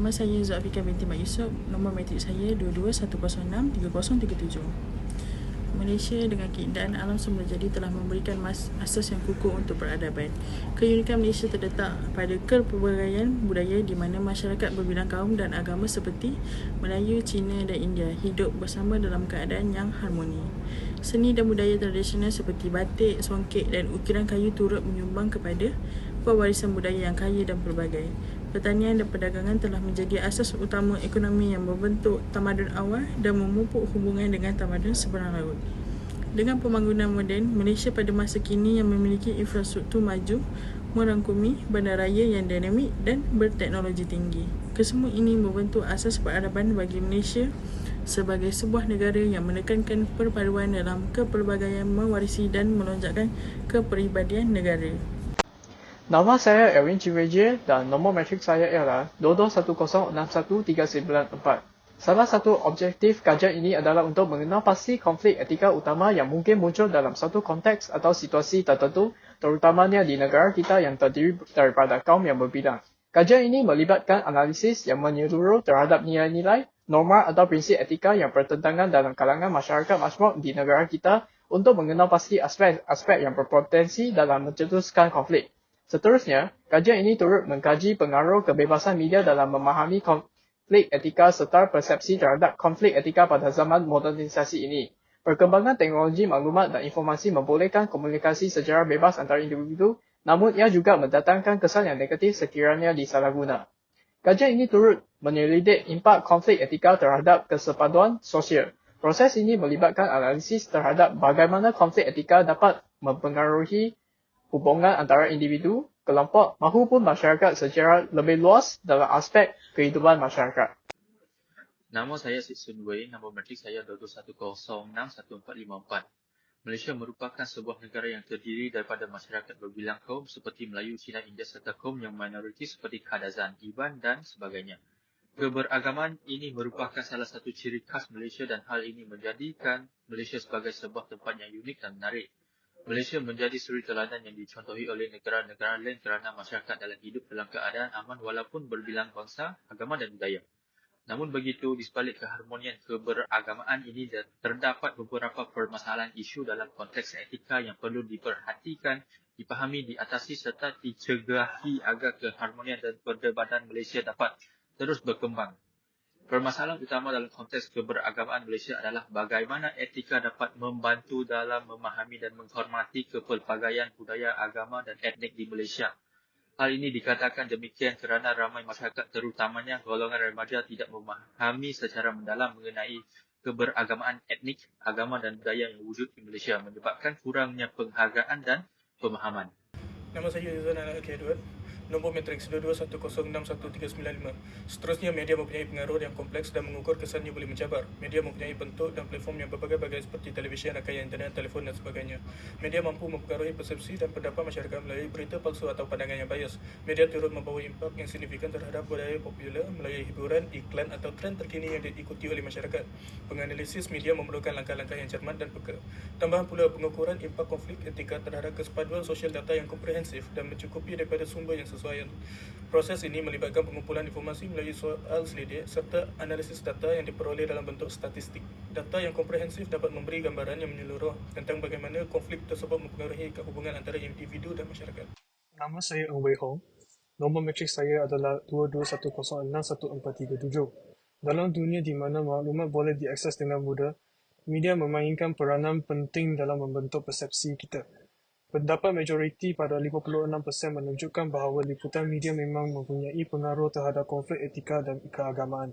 Nama saya Zulfikar binti Mak Yusof. Nombor matrik saya 2210630337. Malaysia dengan keindahan alam semula jadi telah memberikan asas yang kukuh untuk peradaban. Keunikan Malaysia terletak pada kepelbagaian budaya di mana masyarakat berbilang kaum dan agama seperti Melayu, Cina dan India hidup bersama dalam keadaan yang harmoni. Seni dan budaya tradisional seperti batik, songket dan ukiran kayu turut menyumbang kepada pewarisan budaya yang kaya dan pelbagai. Pertanian dan perdagangan telah menjadi asas utama ekonomi yang membentuk tamadun awal dan memupuk hubungan dengan tamadun seberang laut. Dengan pembangunan moden, Malaysia pada masa kini yang memiliki infrastruktur maju, merangkumi bandaraya yang dinamik dan berteknologi tinggi. Kesemua ini membentuk asas peradaban bagi Malaysia sebagai sebuah negara yang menekankan perpaduan dalam kepelbagaian, mewarisi dan melonjakkan kepribadian negara. Nama saya Erwin Cireje dan nombor matrik saya ialah 2210613994. Salah satu objektif kajian ini adalah untuk mengenal pasti konflik etika utama yang mungkin muncul dalam satu konteks atau situasi tertentu, terutamanya di negara kita yang terdiri daripada kaum yang berbidang. Kajian ini melibatkan analisis yang menyeluruh terhadap nilai-nilai, norma atau prinsip etika yang bertentangan dalam kalangan masyarakat majmuk di negara kita untuk mengenal pasti aspek-aspek yang berpotensi dalam mencetuskan konflik. Seterusnya, kajian ini turut mengkaji pengaruh kebebasan media dalam memahami konflik etika serta persepsi terhadap konflik etika pada zaman modernisasi ini. Perkembangan teknologi maklumat dan informasi membolehkan komunikasi secara bebas antara individu, namun ia juga mendatangkan kesan yang negatif sekiranya disalahguna. Kajian ini turut menyelidik impak konflik etika terhadap kesepaduan sosial. Proses ini melibatkan analisis terhadap bagaimana konflik etika dapat mempengaruhi hubungan antara individu, kelompok maupun masyarakat secara lebih luas dalam aspek kehidupan masyarakat. Nama saya Sid Sun Wei, nombor matrik saya 22106454. Malaysia merupakan sebuah negara yang terdiri daripada masyarakat berbilang kaum seperti Melayu, Cina, India serta kaum yang minoriti seperti Kadazan, Iban dan sebagainya. Keberagaman ini merupakan salah satu ciri khas Malaysia dan hal ini menjadikan Malaysia sebagai sebuah tempat yang unik dan menarik. Malaysia menjadi suri teladan yang dicontohi oleh negara-negara lain kerana masyarakat dalam hidup dalam keadaan aman walaupun berbilang bangsa, agama dan budaya. Namun begitu, di sebalik keharmonian keberagamaan ini terdapat beberapa permasalahan isu dalam konteks etika yang perlu diperhatikan, dipahami, diatasi serta dicegahi agar keharmonian dan perdebatan Malaysia dapat terus berkembang. Permasalahan utama dalam konteks keberagamaan Malaysia adalah bagaimana etika dapat membantu dalam memahami dan menghormati kepelbagaian budaya, agama dan etnik di Malaysia. Hal ini dikatakan demikian kerana ramai masyarakat terutamanya golongan remaja tidak memahami secara mendalam mengenai keberagamaan etnik, agama dan budaya yang wujud di Malaysia menyebabkan kurangnya penghargaan dan pemahaman. Nama saya Yuzan Anak Edward. Nombor matrik 2210613995. Seterusnya, media mempunyai pengaruh yang kompleks dan mengukur kesannya boleh mencabar. Media mempunyai bentuk dan platform yang berbagai-bagai seperti televisyen, rangkaian internet, telefon dan sebagainya. Media mampu mempengaruhi persepsi dan pendapat masyarakat melalui berita palsu atau pandangan yang bias. Media turut membawa impak yang signifikan terhadap budaya popular melalui hiburan, iklan atau trend terkini yang diikuti oleh masyarakat. Penganalisis media memerlukan langkah-langkah yang cermat dan peka. Tambahan pula pengukuran impak konflik etika terhadap kesepaduan sosial data yang komprehensif dan mencukupi daripada sumber yang sesuai. Proses ini melibatkan pengumpulan informasi melalui soal selidik serta analisis data yang diperoleh dalam bentuk statistik. Data yang komprehensif dapat memberi gambaran yang menyeluruh tentang bagaimana konflik tersebut mempengaruhi hubungan antara individu dan masyarakat. Nama saya Ng Wei Hong. Nombor matrik saya adalah 22106437. Dalam dunia di mana maklumat boleh diakses dengan mudah, media memainkan peranan penting dalam membentuk persepsi kita. Pendapat majoriti pada 56% menunjukkan bahawa liputan media memang mempunyai pengaruh terhadap konflik etika dan keagamaan.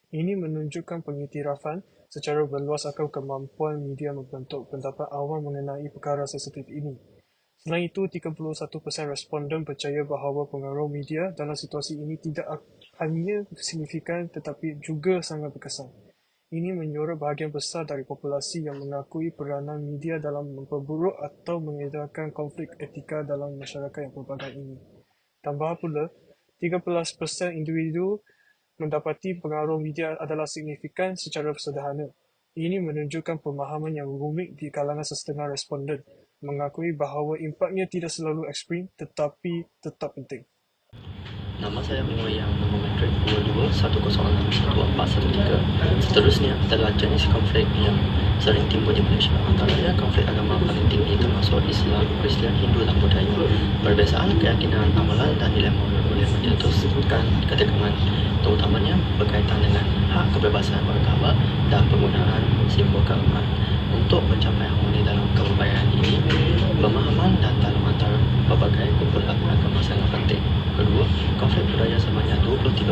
Ini menunjukkan pengiktirafan secara berluas akan kemampuan media membentuk pendapat awam mengenai perkara sensitif ini. Selain itu, 31% responden percaya bahawa pengaruh media dalam situasi ini tidak hanya signifikan tetapi juga sangat berkesan. Ini menyorot bahagian besar dari populasi yang mengakui peranan media dalam memperburuk atau mengedarkan konflik etika dalam masyarakat yang pelbagai ini. Tambah pula, 13% individu mendapati pengaruh media adalah signifikan secara sederhana. Ini menunjukkan pemahaman yang rumit di kalangan setengah responden, mengakui bahawa impaknya tidak selalu ekstrim tetapi tetap penting. Nama saya Mingwei yang nombor metrik 2210614113. Seterusnya adalah jenis konflik yang sering timbul di Malaysia. Antaranya konflik agama paling tinggi termasuk Islam, Kristian, Hindu dan budaya. Perbezaan keyakinan, amalan dan nilai moral boleh mencetuskan ketegangan, terutamanya berkaitan dengan hak kebebasan beragama dan penggunaan simbol keagamaan. Untuk mencapai harmoni dalam keberbahagiaan ini, pemahaman dan dalam antara pelbagai kumpulan agama sangat penting. Kedua, konflik budaya sebanyak 23%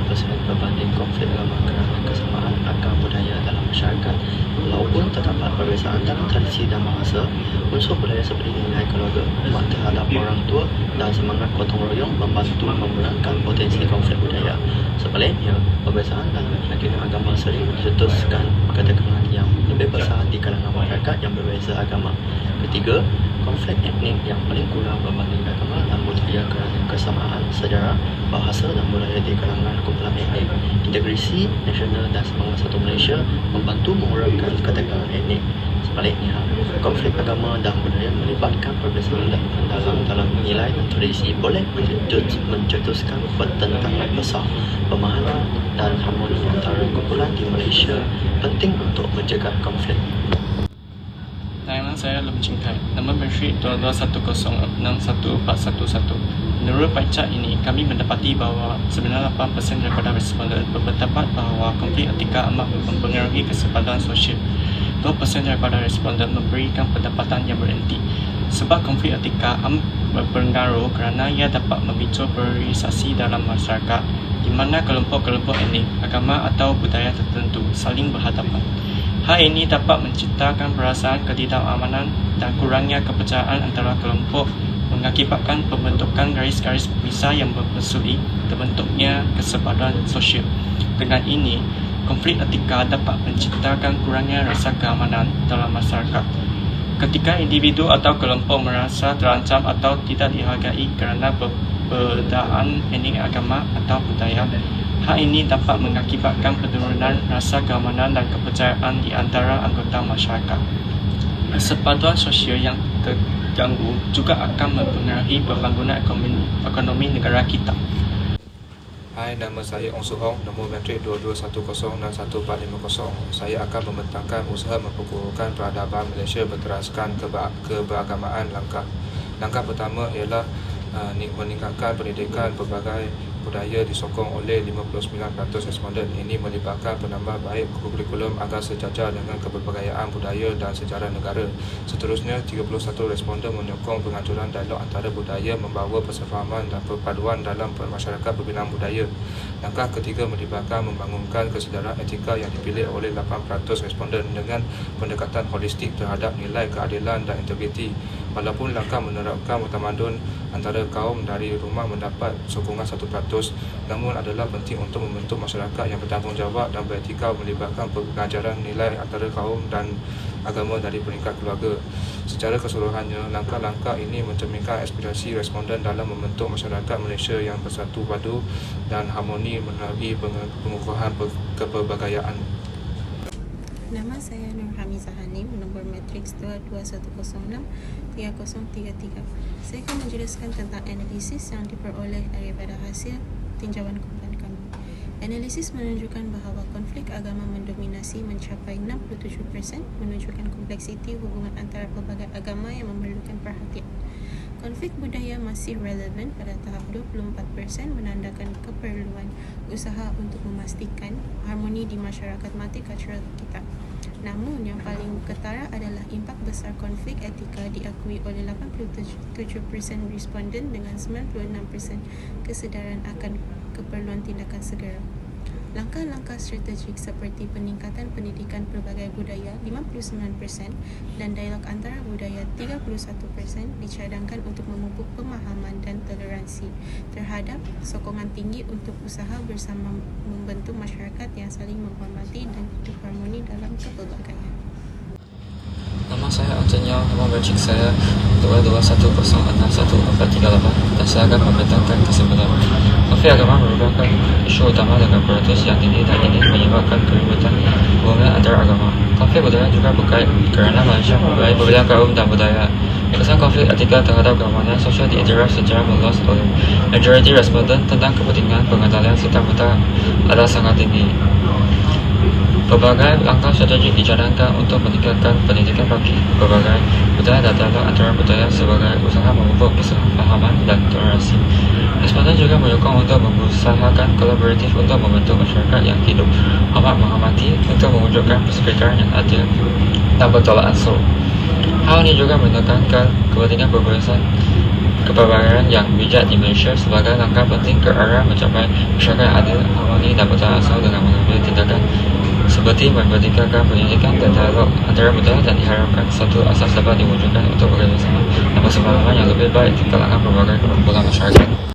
berbanding konflik agama kerana kesamaan akar budaya dalam masyarakat. Walaupun terdapat perbezaan dalam tradisi dan bahasa, unsur budaya seperti nilai keluarga, hormat terhadap orang tua dan semangat gotong royong membantu memerankan potensi konflik budaya. Sebaliknya, perbezaan dalam keyakinan agama sering mencetuskan ketegangan yang lebih besar di kalangan masyarakat yang berbeza agama. Ketiga, konflik etnik yang paling kurang berbanding agama dan budaya kerana kesamaan sejarah, bahasa dan budaya di kalangan kumpulan etnik. Integrasi nasional dan semangat satu Malaysia membantu mengurangkan ketegangan etnik. Sebaliknya, konflik agama dan budaya melibatkan perbezaan dalam nilai dan tradisi boleh mencetuskan pertentangan besar. Pemahaman dan harmoni antara kumpulan di Malaysia penting untuk mencegah konflik. Nama saya Lem Ching Kai, nombor metrik 2210614111. Menurut pacak ini, kami mendapati bahawa 98% daripada responden berpendapat bahawa konflik etika amat mempengaruhi kesempatan sosial. 2% daripada responden memberikan pendapatan yang berhenti. Sebab konflik etika amat berpengaruh kerana ia dapat memicu polarisasi dalam masyarakat di mana kelompok-kelompok etnik, agama atau budaya tertentu saling berhadapan. Hal ini dapat menciptakan perasaan ketidakamanan dan kurangnya kepercayaan antara kelompok, mengakibatkan pembentukan garis-garis pemisah yang bermaksud terbentuknya kesempatan sosial. Dengan ini, konflik etika dapat menciptakan kurangnya rasa keamanan dalam masyarakat. Ketika individu atau kelompok merasa terancam atau tidak dihargai kerana perbezaan etnik, agama atau budaya, hal ini dapat mengakibatkan penurunan rasa keamanan dan kepercayaan di antara anggota masyarakat. Kesempatan sosial yang terganggu juga akan mempengaruhi pembangunan ekonomi negara kita. Hai, nama saya Ong Su Hong, nombor metrik 2210614150. Saya akan membentangkan usaha memperkukuhkan peradaban Malaysia berteraskan keberagamaan. Langkah pertama ialah meningkatkan pendidikan pelbagai budaya disokong oleh 59% responden. Ini melibatkan penambah baik kurikulum agar sejajar dengan kepelbagaian budaya dan sejarah negara. Seterusnya, 31% responden menyokong penganjuran dialog antara budaya membawa persefahaman dan perpaduan dalam masyarakat berbilang budaya. Langkah ketiga melibatkan membangunkan kesedaran etika yang dipilih oleh 8% responden dengan pendekatan holistik terhadap nilai keadilan dan integriti. Walaupun langkah menerapkan tamadun antara kaum dari rumah mendapat sokongan 1%, namun adalah penting untuk membentuk masyarakat yang bertanggungjawab dan beretika melibatkan pengajaran nilai antara kaum dan agama dari peringkat keluarga. Secara keseluruhannya, langkah-langkah ini mencerminkan aspirasi responden dalam membentuk masyarakat Malaysia yang bersatu padu dan harmoni melalui pengukuhan kepelbagaian. Nama saya Nur Hamizah Hanim, nombor matriks 22106333. Saya akan menjelaskan tentang analisis yang diperoleh daripada hasil tinjauan kumpulan kami. Analisis menunjukkan bahawa konflik agama mendominasi mencapai 67%, menunjukkan kompleksiti hubungan antara pelbagai agama yang memerlukan perhatian. Konflik budaya masih relevan pada tahap 24%, menandakan keperluan usaha untuk memastikan harmoni di masyarakat multikultural kita. Namun, yang paling ketara adalah impak besar konflik etika diakui oleh 87% responden dengan 96% kesedaran akan keperluan tindakan segera. Langkah-langkah strategik seperti peningkatan pendidikan pelbagai budaya 59% dan dialog antara budaya 31% dicadangkan untuk memupuk pemahaman dan toleransi terhadap sokongan tinggi untuk usaha bersama membentuk masyarakat yang saling menghormati dan hidup harmoni dalam kepelbagaian. Nama saya Anton Yao, nombor matrik saya 2210614138 dan saya akan membentangkan kesimpulan. Konflik agama merupakan isu utama dengan peratus yang tinggi dan ini menyebabkan keributan hubungan antara agama. Konflik budaya juga berkait kerana Malaysia mempunyai berbagai kaum dan budaya. Kesan konflik etika terhadap keamanan sosial diiktiraf secara meluas oleh majoriti responden tentang kepentingan pengendalian serta-merta adalah sangat tinggi. Berbagai langkah strategik dijalankan untuk meningkatkan pendidikan bagi berbagai budaya dan dialog antara budaya sebagai usaha memupuk kesepahaman dan toleransi. Responden juga menyokong untuk mengusahakan kolaboratif untuk membentuk masyarakat yang hidup, hormat menghormati, untuk mewujudkan perserikatan yang adil dan bertolak ansur. Hal ini juga menekankan kepentingan pembebasan kepercayaan yang bijak di Malaysia sebagai langkah penting ke arah mencapai masyarakat yang adil, harmoni dan bertolak ansur dengan mengambil tindakan seperti memerdekakan pendidikan dan dialog antara budaya dan diharapkan satu asas dapat diwujudkan untuk bekerjasama dan persepahaman yang lebih baik di kalangan berbagai kumpulan masyarakat.